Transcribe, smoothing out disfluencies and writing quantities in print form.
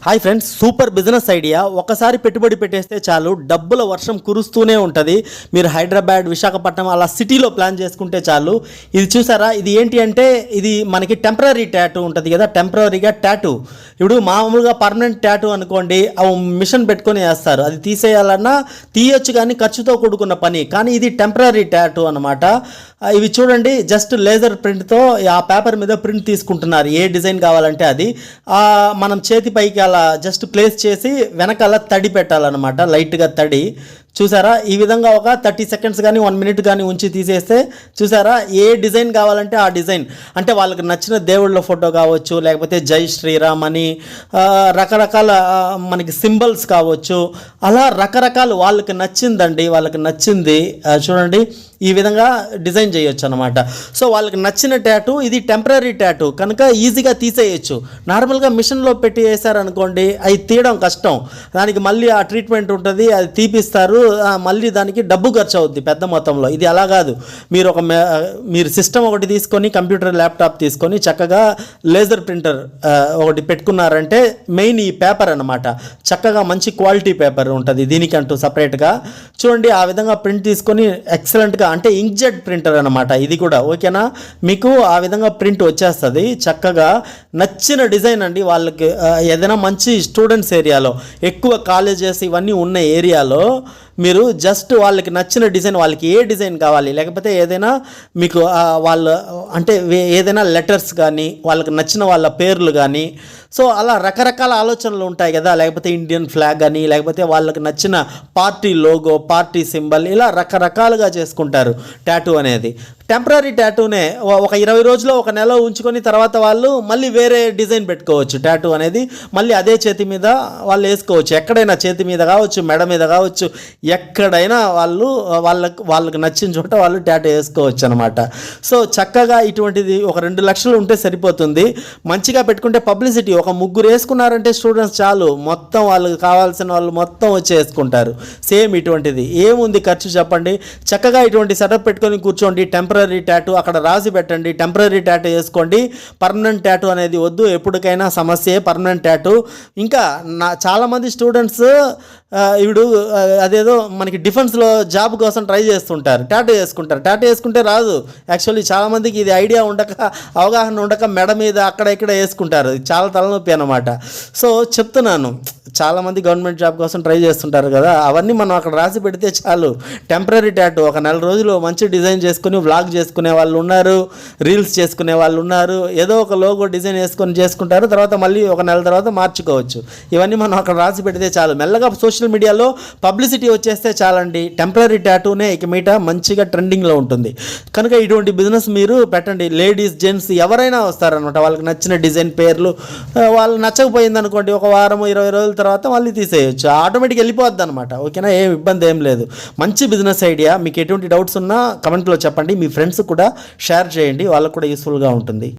Hi friends, super business idea. ఒకసారి పెట్టుబడి పెట్టేస్తే చాలు, డబ్బుల వర్షం కురుస్తూనే ఉంటుంది. మీరు హైదరాబాద్, విశాఖపట్నం అలా సిటీలో ప్లాన్ చేసుకుంటే చాలు. ఇది చూసారా, ఇది ఏంటి అంటే ఇది మనకి టెంపరీ టాటూ ఉంటుంది కదా, టెంపరీగా టాటూ. ఇప్పుడు మామూలుగా పర్మనెంట్ టాటూ అనుకోండి, మిషన్ పెట్టుకొని వేస్తారు, అది తీసేయాలన్నా తీయొచ్చు కానీ ఖర్చుతో కూడుకున్న పని. కానీ ఇది టెంపరీ టాటూ అనమాట. ఇవి చూడండి, జస్ట్ లేజర్ ప్రింట్తో ఆ పేపర్ మీద ప్రింట్ తీసుకుంటున్నారు, ఏ డిజైన్ కావాలంటే అది. మనం చేతి పైకి అలా జస్ట్ ప్లేస్ చేసి వెనకాల తడి పెట్టాలన్నమాట, లైట్గా తడి. చూసారా, ఈ విధంగా ఒక 30 సెకండ్స్ కానీ 1 మినిట్ కానీ ఉంచి తీసేస్తే చూసారా, ఏ డిజైన్ కావాలంటే ఆ డిజైన్. అంటే వాళ్ళకి నచ్చిన దేవుళ్ళ ఫోటో కావచ్చు, లేకపోతే జై శ్రీరామ్ అని రకరకాల మనకి సింబల్స్ కావచ్చు, అలా రకరకాలు వాళ్ళకి నచ్చిందండి, వాళ్ళకి నచ్చింది చూడండి ఈ విధంగా డిజైన్ చేయొచ్చు అనమాట. సో వాళ్ళకి నచ్చిన టాటూ, ఇది టెంపరీ టాటూ కనుక ఈజీగా తీసేయచ్చు. నార్మల్గా మిషన్లో పెట్టి వేసారనుకోండి, అవి తీయడం కష్టం, దానికి మళ్ళీ ఆ ట్రీట్మెంట్ ఉంటుంది, అది తీపిస్తారు, మళ్ళీ దానికి డబ్బు ఖర్చు అవుద్ది పెద్ద మొత్తంలో. ఇది అలా కాదు, మీరు సిస్టమ్ ఒకటి తీసుకొని, కంప్యూటర్ ల్యాప్టాప్ తీసుకొని చక్కగా లేజర్ ప్రింటర్ ఒకటి పెట్టుకున్నారంటే, మెయిన్ ఈ పేపర్ అనమాట, చక్కగా మంచి క్వాలిటీ పేపర్ ఉంటుంది దీనికంటూ సపరేట్గా. చూడండి ఆ విధంగా ప్రింట్ తీసుకొని ఎక్సలెంట్గా, అంటే ఇంక్జెట్ ప్రింటర్ అనమాట ఇది కూడా, ఓకేనా. మీకు ఆ విధంగా ప్రింట్ వచ్చేస్తుంది చక్కగా. నచ్చిన డిజైన్ అండి వాళ్ళకి. ఏదైనా మంచి స్టూడెంట్స్ ఏరియాలో, ఎక్కువ కాలేజెస్ ఇవన్నీ ఉన్న ఏరియాలో మీరు జస్ట్ వాళ్ళకి నచ్చిన డిజైన్, వాళ్ళకి ఏ డిజైన్ కావాలి, లేకపోతే ఏదైనా మీకు వాళ్ళు అంటే ఏదైనా లెటర్స్ కానీ, వాళ్ళకి నచ్చిన వాళ్ళ పేర్లు కానీ, సో అలా రకరకాల ఆలోచనలు ఉంటాయి కదా. లేకపోతే ఇండియన్ ఫ్లాగ్ అని, లేకపోతే వాళ్ళకి నచ్చిన పార్టీ లోగో, పార్టీ సింబల్, ఇలా రకరకాలుగా చేసుకుంటారు టాటూ అనేది. టెంపరీ టాటూనే ఒక 20 రోజులు, ఒక నెల ఉంచుకొని తర్వాత వాళ్ళు మళ్ళీ వేరే డిజైన్ పెట్టుకోవచ్చు. టాటూ అనేది మళ్ళీ అదే చేతి మీద వాళ్ళు వేసుకోవచ్చు, ఎక్కడైనా చేతి మీద కావచ్చు, మెడ మీద కావచ్చు, ఎక్కడైనా వాళ్ళకి నచ్చిన చోట వాళ్ళు టాటూ వేసుకోవచ్చు అనమాట. సో చక్కగా ఇటువంటిది ఒక 2 లక్షలు ఉంటే సరిపోతుంది. మంచిగా పెట్టుకుంటే పబ్లిసిటీ, ఒక 3 వేసుకున్నారంటే స్టూడెంట్స్ చాలు, మొత్తం వాళ్ళకి కావాల్సిన వాళ్ళు మొత్తం వచ్చి వేసుకుంటారు. సేమ్ ఇటువంటిది ఏముంది ఖర్చు చెప్పండి. చక్కగా ఇటువంటి సెటప్ పెట్టుకొని కూర్చోండి. టెంపరీ టాటూ అక్కడ రాసి పెట్టండి, టెంపరీ టాటూ వేసుకోండి. పర్మనెంట్ టాటూ అనేది వద్దు, ఎప్పటికైనా సమస్యే పర్మనెంట్ టాటూ. ఇంకా చాలామంది స్టూడెంట్స్ ఇప్పుడు అదేదో మనకి డిఫెన్స్లో జాబ్ కోసం ట్రై చేస్తుంటారు, టాటూ వేసుకుంటారు. టాటూ వేసుకుంటే రాదు యాక్చువల్లీ. చాలామందికి ఇది ఐడియా ఉండక, అవగాహన ఉండక మెడ మీద అక్కడ ఇక్కడ వేసుకుంటారు, చాలా తలనొప్పి అనమాట. సో చెప్తున్నాను, చాలామంది గవర్నమెంట్ జాబ్ కోసం ట్రై చేస్తుంటారు కదా, అవన్నీ మనం అక్కడ రాసి పెడితే చాలు. టెంపరీ టాటూ ఒక 4 రోజులు మంచి డిజైన్ చేసుకుని వ్లాగ్ చేసుకునే వాళ్ళు ఉన్నారు, రీల్స్ చేసుకునే వాళ్ళు ఉన్నారు, ఏదో ఒక లోగో డిజైన్ వేసుకొని చేసుకుంటారు, తర్వాత మళ్ళీ ఒక నెల తర్వాత మార్చుకోవచ్చు. ఇవన్నీ మనం అక్కడ రాసి పెడితే చాలు. మెల్లగా సోషల్ మీడియాలో పబ్లిసిటీ వచ్చేస్తే చాలండి. టెంపరీ టాటూనే ఇక మీట మంచిగా ట్రెండింగ్లో ఉంటుంది కనుక ఇటువంటి బిజినెస్ మీరు పెట్టండి. లేడీస్, జెంట్స్ ఎవరైనా వస్తారనమాట, వాళ్ళకి నచ్చిన డిజైన్ పేర్లు. వాళ్ళు నచ్చకపోయింది అనుకోండి, ఒక వారం 20 రోజుల తర్వాత మళ్ళీ తీసేయచ్చు, ఆటోమేటిక్గా వెళ్ళిపోద్ది అనమాట, ఓకేనా. ఏం ఇబ్బంది ఏం లేదు. మంచి బిజినెస్ ఐడియా. మీకు ఎటువంటి డౌట్స్ ఉన్నా కమెంట్లో చెప్పండి, మీ ఫ్రెండ్స్ కూడా షేర్ చేయండి, వాళ్ళకు కూడా యూస్ఫుల్గా ఉంటుంది.